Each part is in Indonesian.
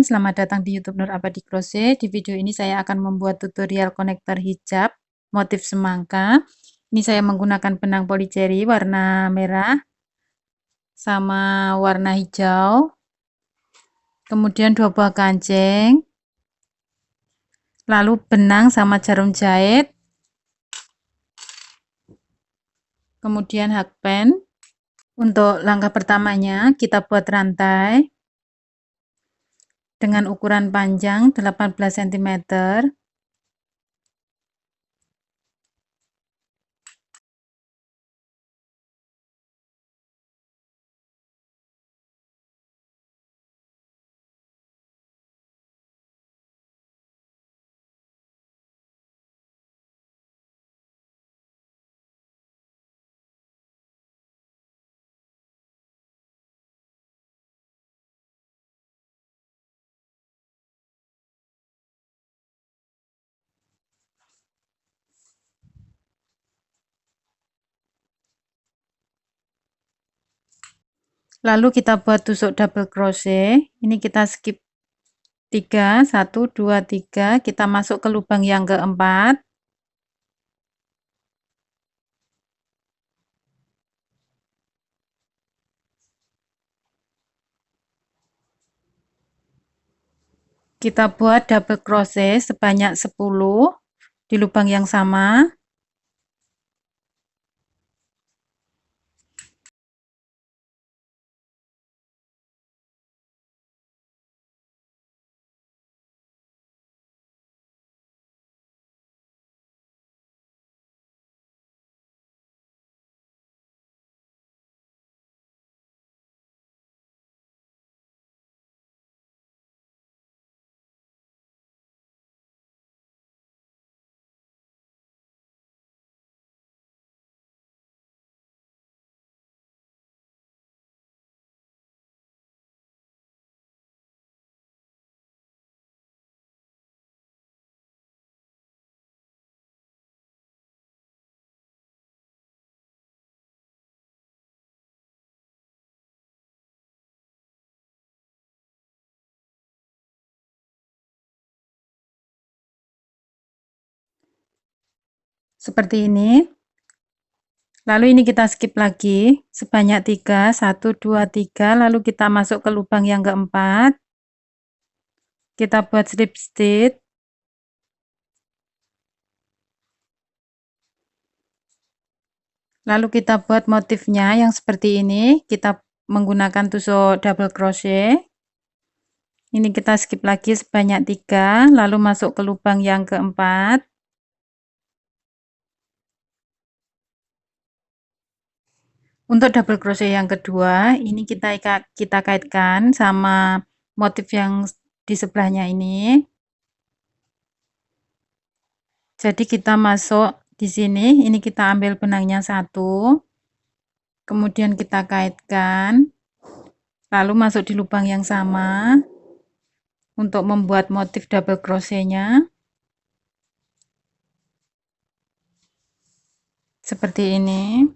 teman-teman, selamat datang di YouTube Nur Abadi Crochet. Di video ini saya akan membuat tutorial konektor hijab motif semangka. Ini saya menggunakan benang polycherry warna merah sama warna hijau. Kemudian 2 buah kancing. Lalu benang sama jarum jait. Kemudian hakpen. Untuk langkah pertamanya kita buat rantai dengan ukuran panjang 18 cm. Lalu kita buat tusuk double crochet. Ini kita skip 3, 1, 2, 3. Kita masuk ke lubang yang keempat. Kita buat double crochet sebanyak 10 di lubang yang sama. Seperti ini. Lalu ini kita skip lagi sebanyak 3, 1, 2, 3. Lalu kita masuk ke lubang yang keempat. Kita buat slip stitch. Lalu kita buat motifnya yang seperti ini. Kita menggunakan tusuk double crochet. Ini kita skip lagi sebanyak 3. Lalu masuk ke lubang yang keempat. Untuk double crochet yang kedua, ini kita kaitkan sama motif yang di sebelahnya ini. Jadi kita masuk di sini, ini kita ambil benangnya 1. Kemudian kita kaitkan. Lalu masuk di lubang yang sama untuk membuat motif double crochetnya. Seperti ini.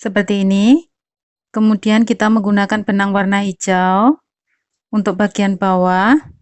seperti ini. Kemudian kita menggunakan benang warna hijau untuk bagian bawah.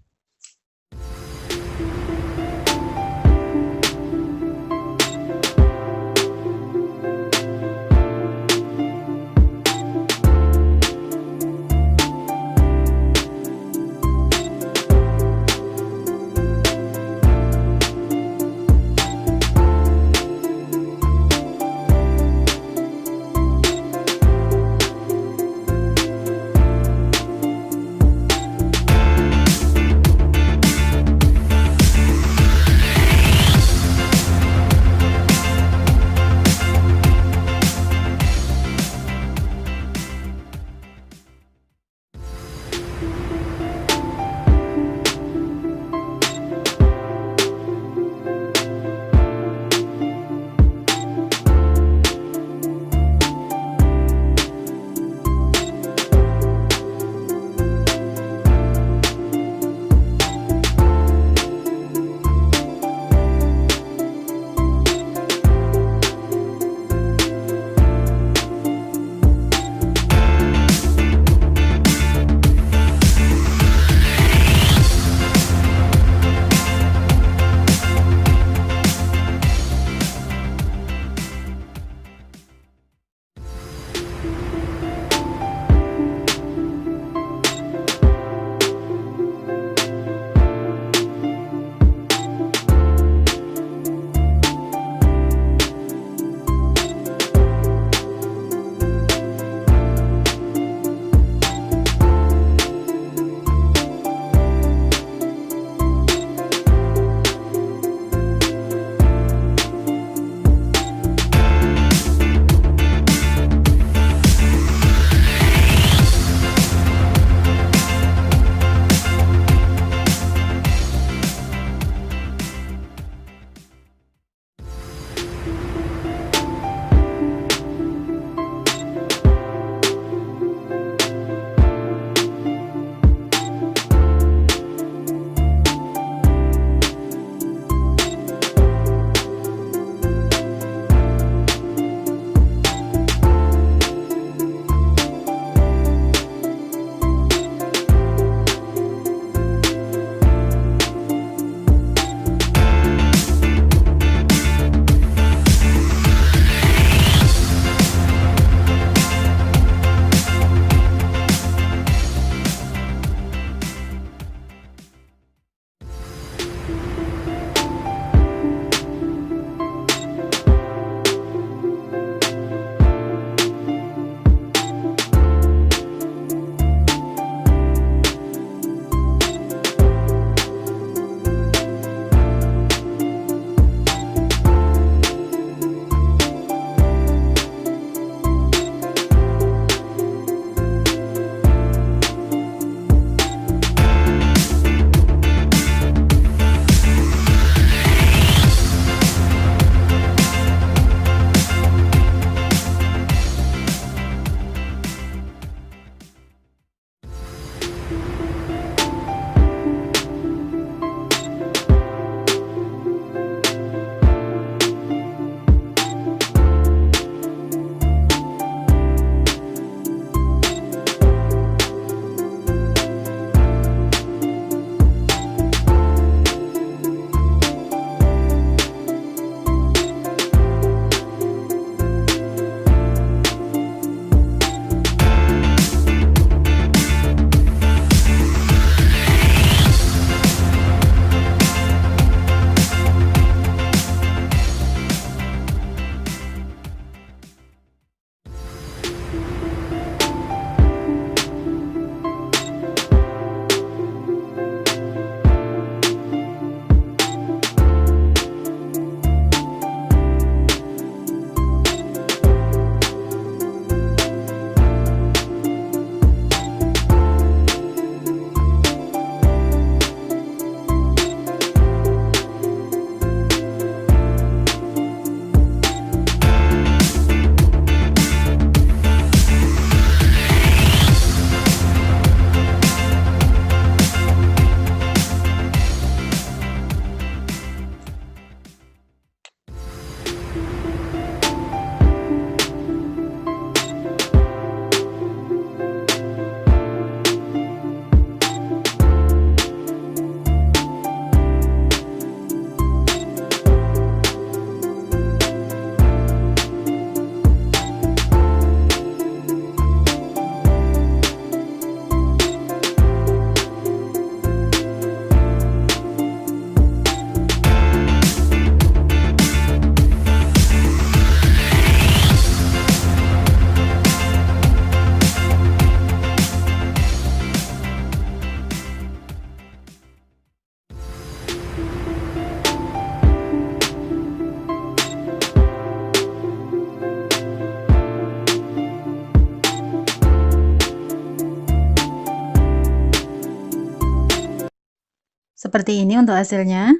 Seperti ini untuk hasilnya.